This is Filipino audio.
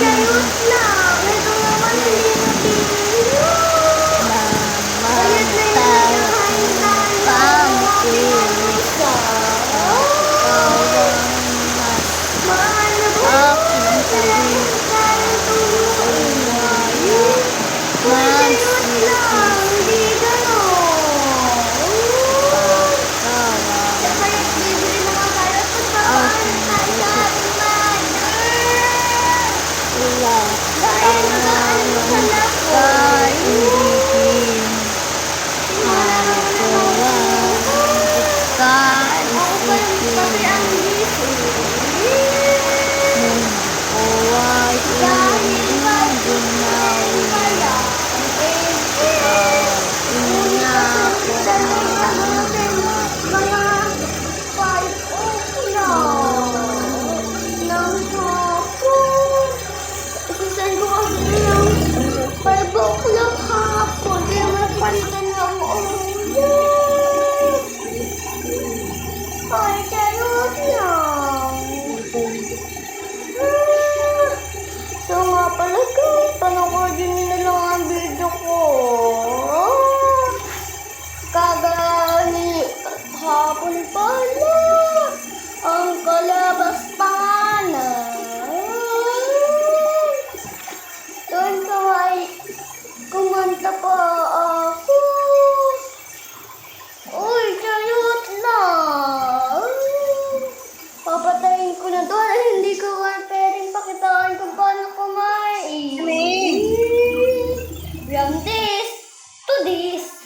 Charot lang. Ito naman hindi na pinilo. Ulit na yun nakain tayo. Isa. Mahal na po. Kailangan tayo tuluin. Uy, charot lang. Hindi gano'n. Saka bibili naman tayo. Pagpapaan tayo sa ating man. Dahil nagaan sa lako. Ako pa yung pati ang gising. Dahil mag-gising kaya. Mga 5 ng hapon. Isusan ko kasi ng 5 o'clock hapon. Kaya mapalitan ng ulan. Ay, charot lang. So nga pala guys, panoodin niyo na lang ang video ko. Kagani hapon pala ang kalabastanan. Doon sa ay kumanta pa ako. Uy, charot lang. Papatayin ko na to. Hindi ko pwedeng pakitaan kung paano kumain. From this to this.